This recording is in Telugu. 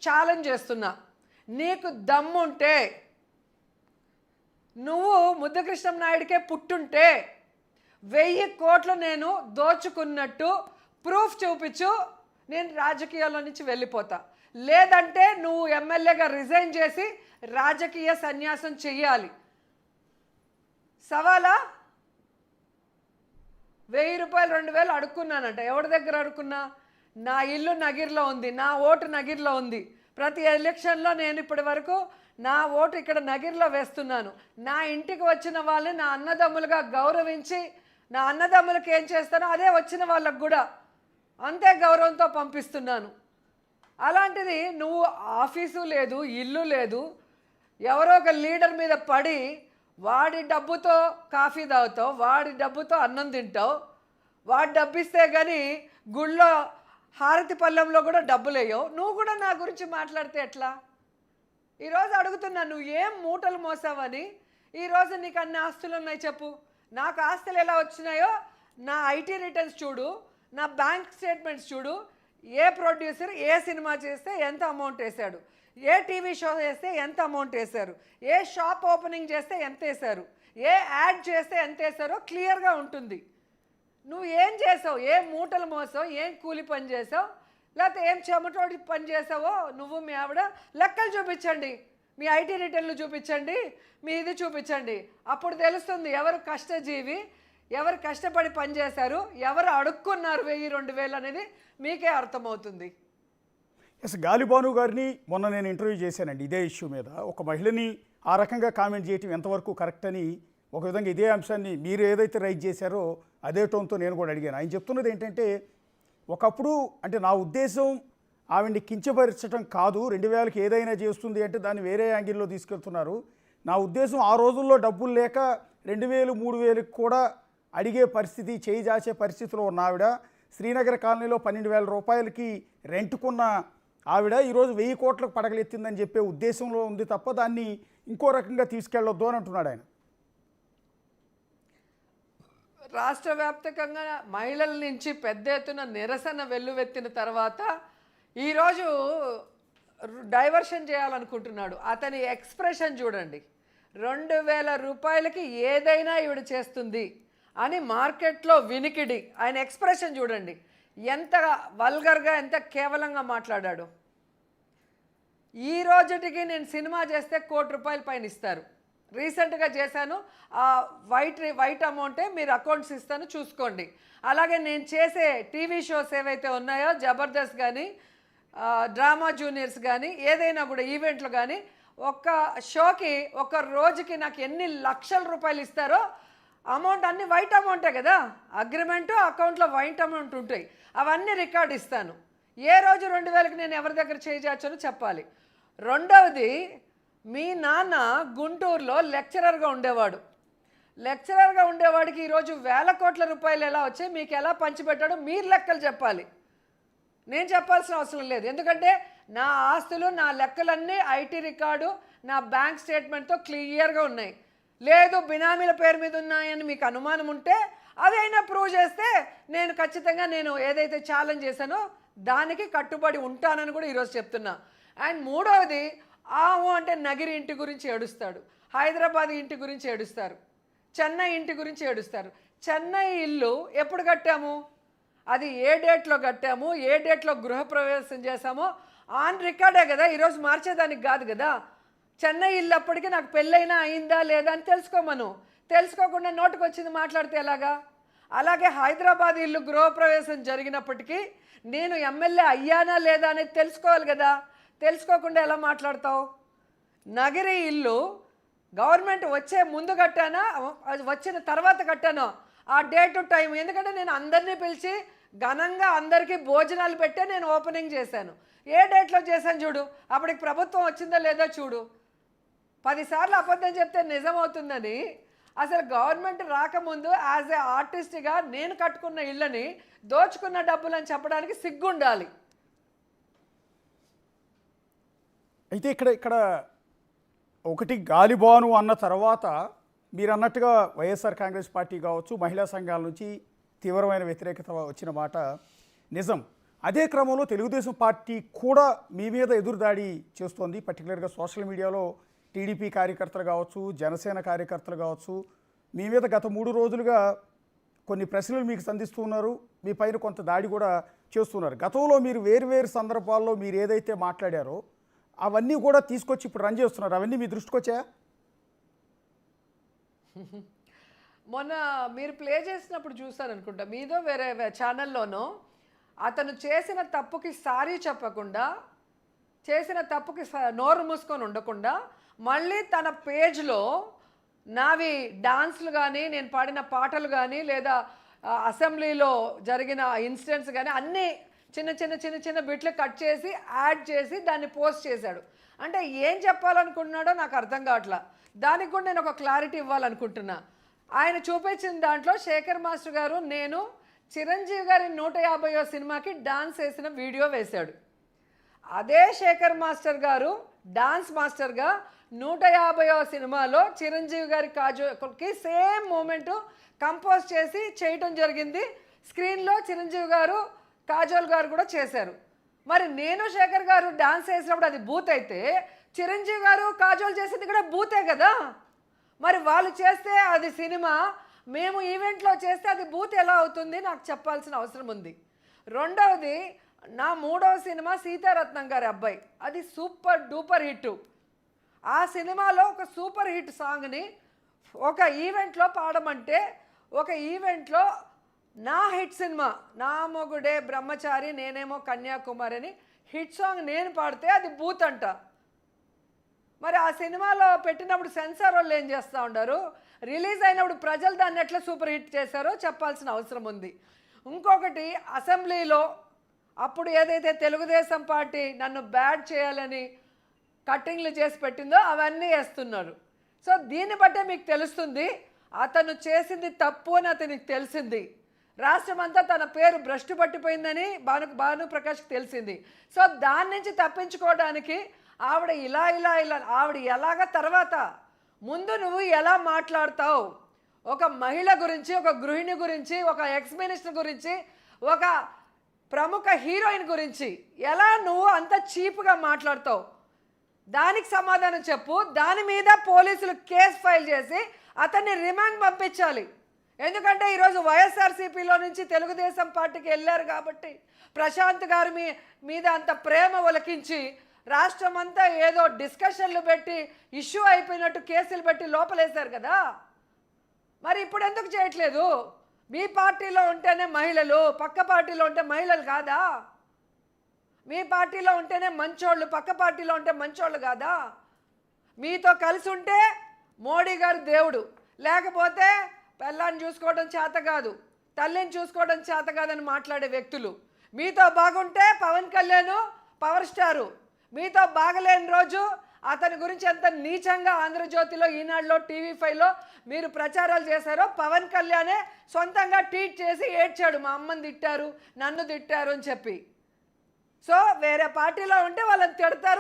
ఛాలెంజ్ చేస్తున్నా. నీకు దమ్ముంటే నువ్వు ముద్దకృష్ణం నాయుడికే పుట్టుంటే 1000 కోట్లు నేను దోచుకున్నట్టు ప్రూఫ్ చూపించు, నేను రాజకీయాల్లో నుంచి వెళ్ళిపోతా. లేదంటే నువ్వు ఎమ్మెల్యేగా రిజైన్ చేసి రాజకీయ సన్యాసం చెయ్యాలి. సవాలా? 1000 రూపాయలు 2000 అడుక్కున్నానంట. ఎవరి దగ్గర అడుక్కున్నా? నా ఇల్లు నగిరిలో ఉంది, నా ఓటు నగిరిలో ఉంది. ప్రతి ఎలక్షన్లో నేను ఇప్పటి వరకు నా ఓటు ఇక్కడ నగిరిలో వేస్తున్నాను. నా ఇంటికి వచ్చిన వాళ్ళని నా అన్నదమ్ములుగా గౌరవించి, నా అన్నదమ్ములకి ఏం చేస్తానో అదే వచ్చిన వాళ్ళకు కూడా అంతే గౌరవంతో పంపిస్తున్నాను. అలాంటిది నువ్వు ఆఫీసు లేదు, ఇల్లు లేదు, ఎవరో ఒక లీడర్ మీద పడి వాడి డబ్బుతో కాఫీ తాగుతావు, వాడి డబ్బుతో అన్నం తింటావు. వాడు డబ్బిస్తే కానీ గుళ్ళో హారతి పళ్ళెంలో కూడా డబ్బులు వేయవు. నువ్వు కూడా నా గురించి మాట్లాడితే ఎట్లా? ఈరోజు అడుగుతున్నా, నువ్వు ఏం మూటలు మోసావని. ఈరోజు నీకు అన్ని ఆస్తులు ఉన్నాయి చెప్పు. నాకు ఆస్తులు ఎలా వచ్చినాయో నా ఐటీ రిటర్న్స్ చూడు, నా బ్యాంక్ స్టేట్మెంట్స్ చూడు. ఏ ప్రొడ్యూసర్ ఏ సినిమా చేస్తే ఎంత అమౌంట్ వేశాడు, ఏ టీవీ షో చేస్తే ఎంత అమౌంట్ వేశారు, ఏ షాప్ ఓపెనింగ్ చేస్తే ఎంత వేశారు, ఏ యాడ్ చేస్తే ఎంత వేశారో క్లియర్గా ఉంటుంది. నువ్వు ఏం చేసావు, ఏం మూటలు మోసావు, ఏం కూలి పని చేసావు, లేకపోతే ఏం చెమటోడి పని చేసావో నువ్వు మీ ఆవిడ లెక్కలు చూపించండి. మీ ఐటీ రిటర్న్లు చూపించండి, మీ ఇది చూపించండి. అప్పుడు తెలుస్తుంది ఎవరు కష్టజీవి, ఎవరు కష్టపడి పనిచేశారు, ఎవరు అడుక్కున్నారు 1000-2000 అనేది మీకే అర్థమవుతుంది. ఎస్, గాలిబాను గారిని మొన్న నేను ఇంటర్వ్యూ చేశానండి ఇదే ఇష్యూ మీద. ఒక మహిళని ఆ రకంగా కామెంట్ చేయటం ఎంతవరకు కరెక్ట్ అని ఒక విధంగా ఇదే అంశాన్ని మీరు ఏదైతే రైజ్ చేశారో అదే టోన్తో నేను కూడా అడిగాను. ఆయన చెప్తున్నది ఏంటంటే, ఒకప్పుడు అంటే నా ఉద్దేశం ఆవిడ్ని కించపరచడం కాదు, 2000కి ఏదైనా చేస్తుంది అంటే దాన్ని వేరే యాంగిల్లో తీసుకెళ్తున్నారు. నా ఉద్దేశం ఆ రోజుల్లో డబ్బులు లేక 2000-3000కి కూడా అడిగే పరిస్థితి, చేయి జాచే పరిస్థితిలో ఉన్న ఆవిడ, శ్రీనగర్ కాలనీలో 12,000 రూపాయలకి రెంట్కున్న ఆవిడ ఈరోజు 1000 కోట్లకు పడగలెత్తిందని చెప్పే ఉద్దేశంలో ఉంది తప్ప దాన్ని ఇంకో రకంగా తీసుకెళ్ళొద్దు అని అంటున్నాడు ఆయన. రాష్ట్ర వ్యాప్తంగా మహిళల నుంచి పెద్ద ఎత్తున నిరసన వెల్లువెత్తిన తర్వాత ఈరోజు డైవర్షన్ చేయాలనుకుంటున్నాడు. అతని ఎక్స్ప్రెషన్ చూడండి. 2000 రూపాయలకి ఏదైనా ఈవిడ చేస్తుంది అని మార్కెట్లో వినికిడి. ఆయన ఎక్స్ప్రెషన్ చూడండి, ఎంత వల్గర్గా, ఎంత కేవలంగా మాట్లాడాడు. ఈ రోజుటికి నేను సినిమా చేస్తే ₹1 కోటి పైన ఇస్తారు. రీసెంట్గా చేశాను, ఆ వైట్ అమౌంటే మీరు అకౌంట్స్ ఇస్తాను చూసుకోండి. అలాగే నేను చేసే టీవీ షోస్ ఏవైతే ఉన్నాయో, జబర్దస్త్ కానీ, డ్రామా జూనియర్స్ కానీ, ఏదైనా కూడా ఈవెంట్లు కానీ, ఒక్క షోకి ఒక రోజుకి నాకు ఎన్ని లక్షల రూపాయలు ఇస్తారో అమౌంట్ అన్నీ వైట్ అమౌంటే కదా, అగ్రిమెంటు అకౌంట్లో వైట్ అమౌంట్ ఉంటాయి, అవన్నీ రికార్డ్ ఇస్తాను. ఏ రోజు 2000కి నేను ఎవరి దగ్గర చేయొచ్చని చెప్పాలి. రెండవది, మీ నాన్న గుంటూరులో లెక్చరర్గా ఉండేవాడు. లెక్చరర్గా ఉండేవాడికి ఈరోజు 1000 కోట్ల రూపాయలు ఎలా వచ్చాయి, మీకు ఎలా పంచిపెట్టాడో మీరు లెక్కలు చెప్పాలి. నేను చెప్పాల్సిన అవసరం లేదు. ఎందుకంటే నా ఆస్తులు, నా లెక్కలన్నీ ఐటీ రికార్డు, నా బ్యాంక్ స్టేట్మెంట్తో క్లియర్గా ఉన్నాయి. లేదు బినామీల పేరు మీద ఉన్నాయని మీకు అనుమానం ఉంటే అవి అయినా ప్రూవ్ చేస్తే నేను ఖచ్చితంగా నేను ఏదైతే ఛాలెంజ్ చేశానో దానికి కట్టుబడి ఉంటానని కూడా ఈరోజు చెప్తున్నా. అండ్ మూడవది, అంటే నగిరి ఇంటి గురించి ఏడుస్తాడు, హైదరాబాద్ ఇంటి గురించి ఏడుస్తారు, చెన్నై ఇంటి గురించి ఏడుస్తారు. చెన్నై ఇల్లు ఎప్పుడు కట్టాము, అది ఏ డేట్లో కట్టాము, ఏ డేట్లో గృహప్రవేశం చేశామో ఆన్ రికార్డే కదా, ఈరోజు మార్చేదానికి కాదు కదా. చెన్నై ఇల్లు అప్పటికి నాకు పెళ్ళైనా అయిందా లేదా అని తెలుసుకోమను. తెలుసుకోకుండా నోటుకు వచ్చింది మాట్లాడితే ఎలాగా? అలాగే హైదరాబాద్ ఇల్లు గృహప్రవేశం జరిగినప్పటికీ నేను ఎమ్మెల్యే అయ్యానా లేదా అనేది తెలుసుకోవాలి కదా. తెలుసుకోకుండా ఎలా మాట్లాడతావు? నగిరి ఇల్లు గవర్నమెంట్ వచ్చే ముందు కట్టానా, అది వచ్చిన తర్వాత కట్టానో ఆ డేట్ టైం, ఎందుకంటే నేను అందరినీ పిలిచి ఘనంగా అందరికీ భోజనాలు పెట్టే నేను ఓపెనింగ్ చేశాను. ఏ డేట్లో చేశాను చూడు, అప్పటికి ప్రభుత్వం వచ్చిందో లేదో చూడు. 10 సార్లు అబద్ధం చెప్తే నిజం అవుతుందని. అసలు గవర్నమెంట్ రాకముందు యాజ్ ఏ ఆర్టిస్ట్గా నేను కట్టుకున్న ఇళ్ళని దోచుకున్న డబ్బులు అని చెప్పడానికి సిగ్గుండాలి. అయితే ఇక్కడ ఒకటి గాలిబాను అన్న తర్వాత మీరు అన్నట్టుగా వైఎస్ఆర్ కాంగ్రెస్ పార్టీ కావచ్చు, మహిళా సంఘాల నుంచి తీవ్రమైన వ్యతిరేకత వచ్చిన మాట నిజం. అదే క్రమంలో తెలుగుదేశం పార్టీ కూడా మీ మీద ఎదురుదాడి చేస్తోంది. పర్టికులర్గా సోషల్ మీడియాలో టీడీపీ కార్యకర్తలు కావచ్చు, జనసేన కార్యకర్తలు కావచ్చు, మీ మీద గత 3 రోజులుగా కొన్ని ప్రశ్నలు మీకు సంధిస్తున్నారు. మీ పైన కొంత దాడి కూడా చేస్తున్నారు. గతంలో మీరు వేరు సందర్భాల్లో మీరు ఏదైతే మాట్లాడారో అవన్నీ కూడా తీసుకొచ్చి ఇప్పుడు రన్ చేస్తున్నారు. అవన్నీ మీ దృష్టికి వచ్చాయా? మొన్న మీరు ప్లే చేసినప్పుడు చూసాను అనుకుంటా, మీదో వేరే ఛానల్లోనో అతను చేసిన తప్పుకి సారీ చెప్పకుండా, చేసిన తప్పుకి నోరు మూసుకొని ఉండకుండా మళ్ళీ తన పేజ్లో నావి డాన్స్లు కానీ, నేను పాడిన పాటలు కానీ, లేదా అసెంబ్లీలో జరిగిన ఇన్సిడెంట్స్ కానీ అన్నీ చిన్న బిట్లు కట్ చేసి యాడ్ చేసి దాన్ని పోస్ట్ చేశాడు. అంటే ఏం చెప్పాలనుకుంటున్నాడో నాకు అర్థం కావట్లా. దానికి కూడా నేను ఒక క్లారిటీ ఇవ్వాలనుకుంటున్నా. ఆయన చూపించిన దాంట్లో శేఖర్ మాస్టర్ గారు నేను చిరంజీవి గారి 150వ సినిమాకి డాన్స్ వేసిన వీడియో వేశాడు. అదే శేఖర్ మాస్టర్ గారు డాన్స్ మాస్టర్గా 150వ సినిమాలో చిరంజీవి గారి కాజోల్కి సేమ్ మూమెంట్ కంపోజ్ చేసి చేయటం జరిగింది. స్క్రీన్లో చిరంజీవి గారు కాజోల్ గారు కూడా చేశారు. మరి నేను శేఖర్ గారు డాన్స్ వేసినప్పుడు అది బూత్ అయితే, చిరంజీవి గారు కాజోల్ చేసింది కూడా బూతే కదా. మరి వాళ్ళు చేస్తే అది సినిమా, మేము ఈవెంట్లో చేస్తే అది బూత్ ఎలా అవుతుంది నాకు చెప్పాల్సిన అవసరం ఉంది. రెండవది, నా 3వ సినిమా సీతారత్నం గారి అబ్బాయి, అది సూపర్ డూపర్ హిట్. ఆ సినిమాలో ఒక సూపర్ హిట్ సాంగ్ని ఒక ఈవెంట్లో పాడమంటే, ఒక ఈవెంట్లో నా హిట్ సినిమా నా మొగుడే బ్రహ్మచారి నేనేమో కన్యాకుమారి అని హిట్ సాంగ్ నేను పాడితే అది బూత్ అంట. మరి ఆ సినిమాలో పెట్టినప్పుడు సెన్సార్ వాళ్ళు ఏం చేస్తూ ఉంటారు, రిలీజ్ అయినప్పుడు ప్రజలు దాన్ని ఎట్లా సూపర్ హిట్ చేశారో చెప్పాల్సిన అవసరం ఉంది. ఇంకొకటి, అసెంబ్లీలో అప్పుడు ఏదైతే తెలుగుదేశం పార్టీ నన్ను బ్యాడ్ చేయాలని కట్టింగ్లు చేసి పెట్టిందో అవన్నీ వేస్తున్నారు. సో దీన్ని బట్టే మీకు తెలుస్తుంది అతను చేసింది తప్పు అని అతనికి తెలిసింది. రాష్ట్రమంతా తన పేరు భ్రష్టు పట్టిపోయిందని భానుప్రకాష్కి తెలిసింది. సో దాని నుంచి తప్పించుకోవడానికి ఆవిడ ఇలా ఆవిడ ఎలాగ తర్వాత ముందు నువ్వు ఎలా మాట్లాడతావు, ఒక మహిళ గురించి, ఒక గృహిణి గురించి, ఒక ఎక్స్ మినిస్టర్ గురించి, ఒక ప్రముఖ హీరోయిన్ గురించి ఎలా నువ్వు అంత చీప్గా మాట్లాడతావు, దానికి సమాధానం చెప్పు. దాని మీద పోలీసులు కేసు ఫైల్ చేసి అతన్ని రిమాండ్ పంపించాలి. ఎందుకంటే ఈరోజు వైఎస్ఆర్సీపీలో నుంచి తెలుగుదేశం పార్టీకి వెళ్ళారు కాబట్టి ప్రశాంత్ గారి మీద అంత ప్రేమ ఒలకించి రాష్ట్రం అంతా ఏదో డిస్కషన్లు పెట్టి ఇష్యూ అయిపోయినట్టు కేసులు పెట్టి లోపలేశారు కదా. మరి ఇప్పుడు ఎందుకు చేయట్లేదు? మీ పార్టీలో ఉంటేనే మహిళలు, పక్క పార్టీలో ఉంటే మహిళలు కాదా? మీ పార్టీలో ఉంటేనే మంచోళ్ళు, పక్క పార్టీలో ఉంటే మంచోళ్ళు కాదా? మీతో కలిసి ఉంటే మోడీ గారు దేవుడు, లేకపోతే పిల్లాన్ని చూసుకోవడం చేత కాదు, తల్లిని చూసుకోవడం చేత కాదని మాట్లాడే వ్యక్తులు. మీతో బాగుంటే పవన్ కళ్యాణ్ పవర్ స్టారు, మీతో బాగలేని రోజు అతని గురించి ఎంత నీచంగా ఆంధ్రజ్యోతిలో, ఈనాడులో, టీవీ5లో మీరు ప్రచారాలు చేశారో పవన్ కళ్యాణే సొంతంగా ట్వీట్ చేసి ఏడ్చాడు, మా అమ్మని తిట్టారు, నన్ను తిట్టారు అని చెప్పి. సో వేరే పార్టీలో ఉంటే వాళ్ళని తిడతారు.